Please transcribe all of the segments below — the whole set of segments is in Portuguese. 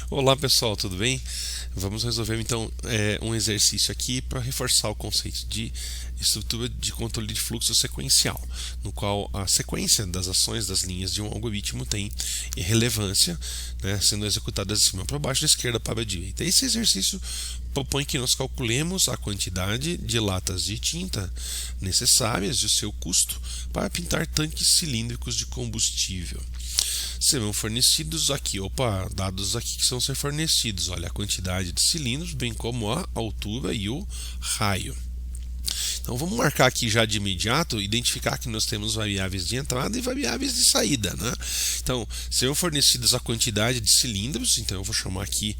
Olá pessoal, tudo bem? Vamos resolver então um exercício aqui para reforçar o conceito de estrutura de controle de fluxo sequencial, no qual a sequência das ações das linhas de um algoritmo tem relevância, né, sendo executadas de cima para baixo, da esquerda para a direita. Esse exercício propõe que nós calculemos a quantidade de latas de tinta necessárias e o seu custo para pintar tanques cilíndricos de combustível. Serão fornecidos aqui, dados aqui que são ser fornecidos, olha, a quantidade de cilindros, bem como a altura e o raio. Então vamos marcar aqui já de imediato, identificar que nós temos variáveis de entrada e variáveis de saída, né? Então serão fornecidas a quantidade de cilindros, então eu vou chamar aqui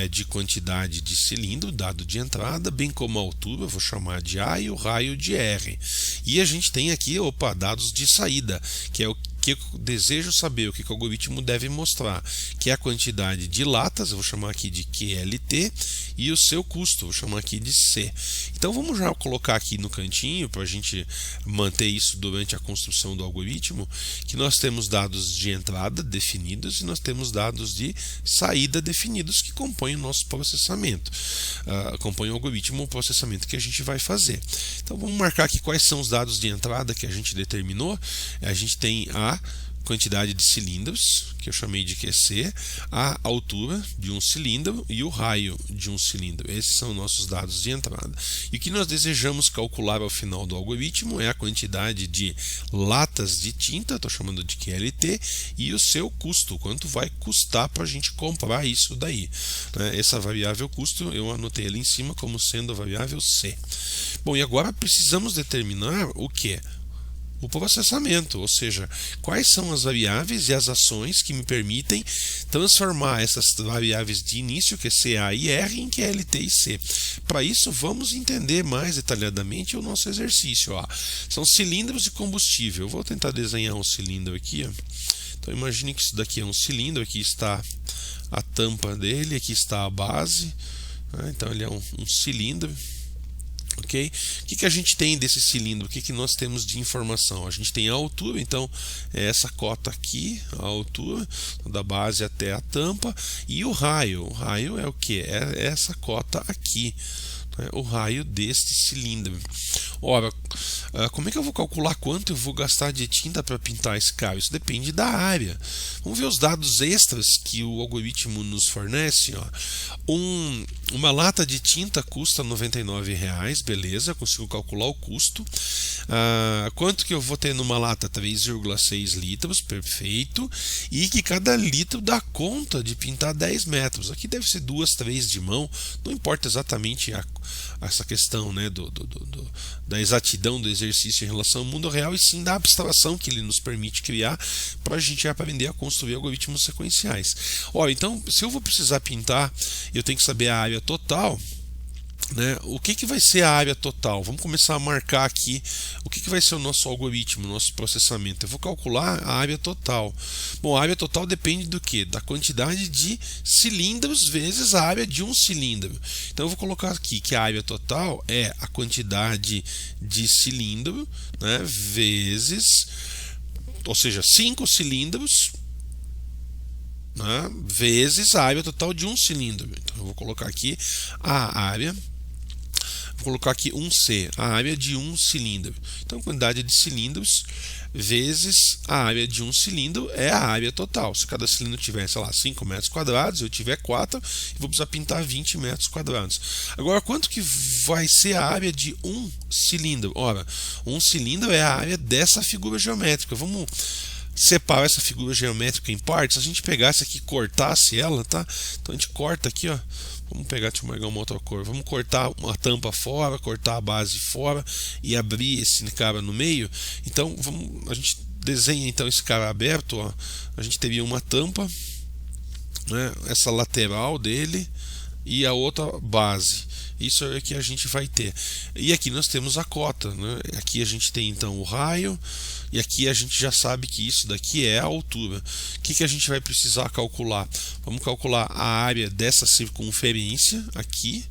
de quantidade de cilindro, dado de entrada, bem como a altura, eu vou chamar de A e o raio de R. E a gente tem aqui, dados de saída, que é o que eu desejo saber, o que o algoritmo deve mostrar, que é a quantidade de latas, eu vou chamar aqui de QLT, e o seu custo, vou chamar aqui de C. Então vamos já colocar aqui no cantinho, para a gente manter isso durante a construção do algoritmo, que nós temos dados de entrada definidos e nós temos dados de saída definidos que compõem o nosso processamento, compõem o algoritmo, o processamento que a gente vai fazer. Então vamos marcar aqui quais são os dados de entrada que a gente determinou. A gente tem a quantidade de cilindros, que eu chamei de QC, a altura de um cilindro e o raio de um cilindro. Esses são nossos dados de entrada. E o que nós desejamos calcular ao final do algoritmo é a quantidade de latas de tinta, estou chamando de QLT, e o seu custo, quanto vai custar para a gente comprar isso daí. Essa variável custo eu anotei ali em cima como sendo a variável C. Bom, e agora precisamos determinar o que? O processamento, ou seja, quais são as variáveis e as ações que me permitem transformar essas variáveis de início, que é CA e R, em QLT e C. Para isso, vamos entender mais detalhadamente o nosso exercício. São cilindros de combustível. Eu vou tentar desenhar um cilindro aqui. Então, imagine que isso daqui é um cilindro, aqui está a tampa dele, aqui está a base. Então, ele é um cilindro. Okay? O que a gente tem desse cilindro? O que nós temos de informação? A gente tem a altura, então é essa cota aqui, a altura da base até a tampa, e o raio. O raio é o que? É essa cota aqui, o raio deste cilindro. Ora, como é que eu vou calcular quanto eu vou gastar de tinta para pintar esse carro? Isso depende da área. Vamos ver os dados extras que o algoritmo nos fornece. Uma lata de tinta custa R$ 99, beleza, eu consigo calcular o custo. Quanto que eu vou ter numa lata? 3,6 litros, perfeito. E que cada litro dá conta de pintar 10 metros. Aqui deve ser 2, 3 de mão, não importa exatamente essa questão, né, da exatidão do exercício em relação ao mundo real, e sim da abstração que ele nos permite criar para a gente aprender a construir algoritmos sequenciais. Então, se eu vou precisar pintar, eu tenho que saber a área total. O que vai ser a área total? Vamos começar a marcar aqui o que vai ser o nosso algoritmo, o nosso processamento. Eu vou calcular a área total. Bom, a área total depende do que? Da quantidade de cilindros vezes a área de um cilindro. Então eu vou colocar aqui que a área total é a quantidade de cilindro, vezes, ou seja, 5 cilindros, vezes a área total de um cilindro. Então eu vou colocar aqui a área. Vou colocar aqui 1C, a área de um cilindro. Então, a quantidade de cilindros vezes a área de um cilindro é a área total. Se cada cilindro tiver, 5 metros quadrados, eu tiver 4, eu vou precisar pintar 20 metros quadrados. Agora, quanto que vai ser a área de um cilindro? Ora, um cilindro é a área dessa figura geométrica. Vamos separar essa figura geométrica em partes. Se a gente pegasse aqui e cortasse ela, tá? Então a gente corta aqui, vamos pegar, deixa eu marcar uma outra cor. Vamos cortar uma tampa fora, cortar a base fora e abrir esse cara no meio. Então a gente desenha então esse cara aberto, a gente teria uma tampa, essa lateral dele e a outra base. Isso é que a gente vai ter. E aqui nós temos a cota, Aqui a gente tem então o raio, e aqui a gente já sabe que isso daqui é a altura. O que a gente vai precisar calcular? Vamos calcular a área dessa circunferência aqui,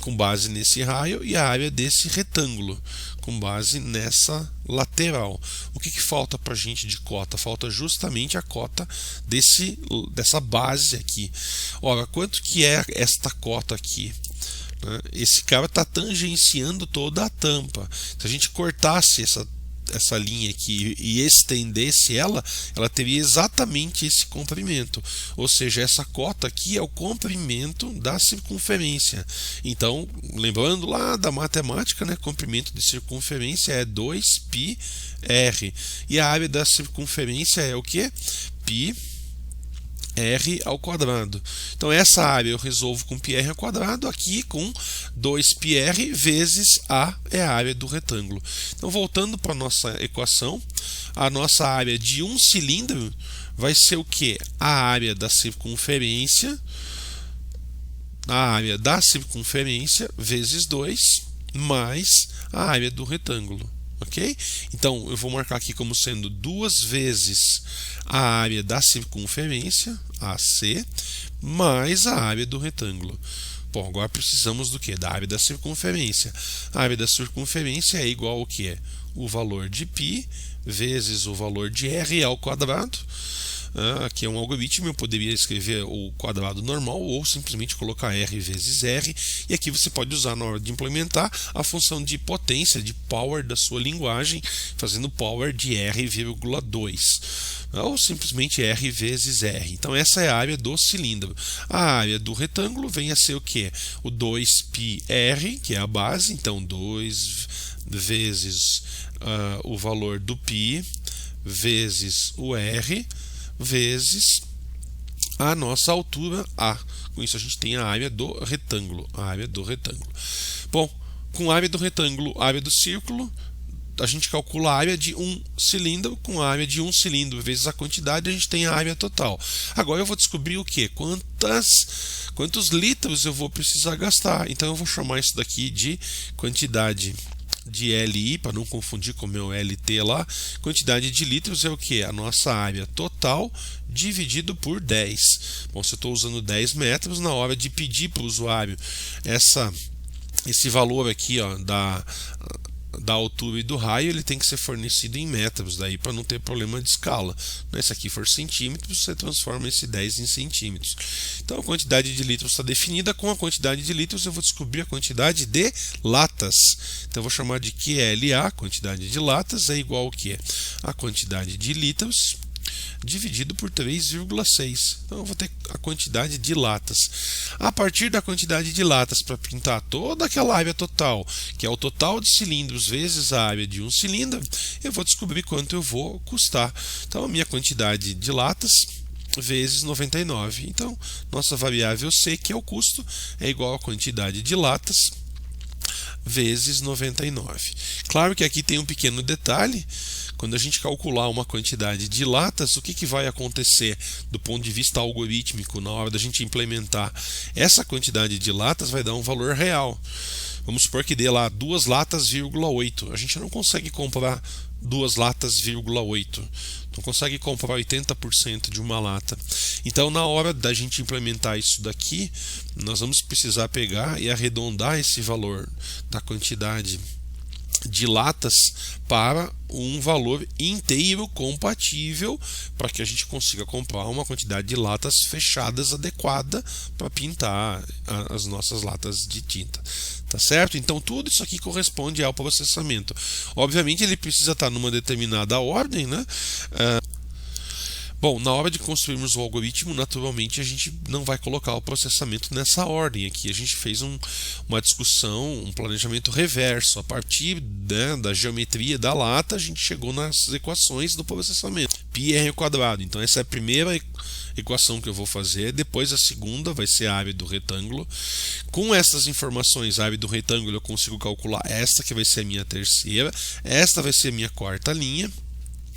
com base nesse raio, e a área desse retângulo, com base nessa lateral. O que falta para a gente de cota? Falta justamente a cota dessa base aqui. Ora, quanto que é esta cota aqui? Esse cara está tangenciando toda a tampa. Se a gente cortasse essa linha aqui e estendesse ela teria exatamente esse comprimento. Ou seja, essa cota aqui é o comprimento da circunferência. Então, lembrando lá da matemática, né, comprimento de circunferência é 2πr. E a área da circunferência é o que? Πr ao quadrado. Então essa área eu resolvo com πr ao quadrado, aqui com 2πr vezes a é a área do retângulo. Então voltando para a nossa equação, a nossa área de um cilindro vai ser o que? A área da circunferência, vezes 2 mais a área do retângulo. Ok? Então eu vou marcar aqui como sendo 2 vezes a área da circunferência, AC, mais a área do retângulo. Bom, agora precisamos do que? Da área da circunferência. A área da circunferência é igual ao que? O valor de π vezes o valor de r ao quadrado. Aqui é um algoritmo, eu poderia escrever o quadrado normal ou simplesmente colocar r vezes r, e aqui você pode usar na hora de implementar a função de potência, de power da sua linguagem, fazendo power de r,2, ou simplesmente r vezes r. Então essa é a área do cilindro. A área do retângulo vem a ser o que? O 2πr, que é a base, então 2 vezes o valor do π vezes o r, vezes a nossa altura A. Com isso a gente tem a área do retângulo. Bom, com a área do retângulo, a área do círculo, a gente calcula a área de um cilindro. Com a área de um cilindro vezes a quantidade, a gente tem a área total. Agora eu vou descobrir o que? Quantos litros eu vou precisar gastar. Então eu vou chamar isso daqui de quantidade de LI, para não confundir com o meu LT lá. Quantidade de litros é o que? A nossa área total dividido por 10. Bom, se eu estou usando 10 metros, na hora de pedir para o usuário esse valor aqui, ó, da altura e do raio, ele tem que ser fornecido em metros, daí para não ter problema de escala. Se aqui for centímetros, você transforma esse 10 em centímetros. Então a quantidade de litros está definida. Com a quantidade de litros eu vou descobrir a quantidade de latas. Então eu vou chamar de QLA, quantidade de latas, é igual ao que? A quantidade de litros dividido por 3,6. Então eu vou ter a quantidade de latas. A partir da quantidade de latas, para pintar toda aquela área total, que é o total de cilindros vezes a área de um cilindro, eu vou descobrir quanto eu vou custar. Então a minha quantidade de latas vezes 99. Então nossa variável C, que é o custo, é igual à quantidade de latas vezes 99. Claro que aqui tem um pequeno detalhe. Quando a gente calcular uma quantidade de latas, o que vai acontecer do ponto de vista algorítmico na hora da gente implementar? Essa quantidade de latas vai dar um valor real. Vamos supor que dê lá 2 latas,8. A gente não consegue comprar 2 latas,8. Não consegue comprar 80% de uma lata. Então, na hora da gente implementar isso daqui, nós vamos precisar pegar e arredondar esse valor da quantidade de latas para um valor inteiro compatível, para que a gente consiga comprar uma quantidade de latas fechadas adequada para pintar as nossas latas de tinta. Tá certo? Então tudo isso aqui corresponde ao processamento. Obviamente ele precisa estar numa determinada ordem, né? Bom, na hora de construirmos o algoritmo, naturalmente a gente não vai colocar o processamento nessa ordem aqui. A gente fez uma discussão, um planejamento reverso. A partir, né, da geometria da lata, a gente chegou nas equações do processamento. πr². Então essa é a primeira equação que eu vou fazer. Depois a segunda vai ser a área do retângulo. Com essas informações, a área do retângulo, eu consigo calcular esta que vai ser a minha terceira. Esta vai ser a minha quarta linha.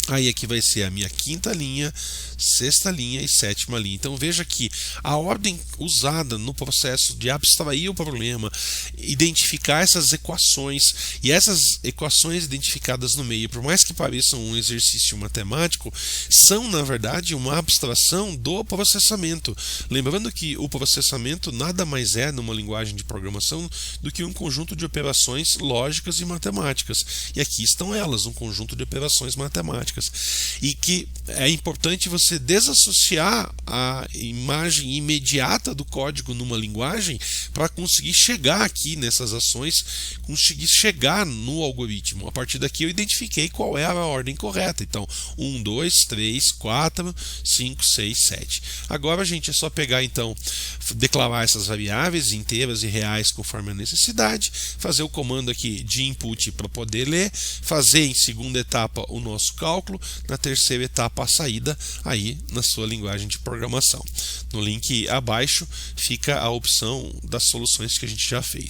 Aí aqui vai ser a minha quinta linha, sexta linha e sétima linha. Então veja que a ordem usada no processo de abstrair o problema, identificar essas equações, e essas equações identificadas no meio, por mais que pareçam um exercício matemático, são na verdade uma abstração do processamento. Lembrando que o processamento nada mais é, numa linguagem de programação, do que um conjunto de operações lógicas e matemáticas. E aqui estão elas, um conjunto de operações matemáticas. E que é importante você desassociar a imagem imediata do código numa linguagem para conseguir chegar aqui nessas ações, conseguir chegar no algoritmo. A partir daqui eu identifiquei qual era a ordem correta. Então, 1, 2, 3, 4, 5, 6, 7. Agora, gente, é só pegar, então, declarar essas variáveis inteiras e reais conforme a necessidade, fazer o comando aqui de input para poder ler, fazer em segunda etapa o nosso cálculo, na terceira etapa a saída aí na sua linguagem de programação. No link abaixo fica a opção das soluções que a gente já fez.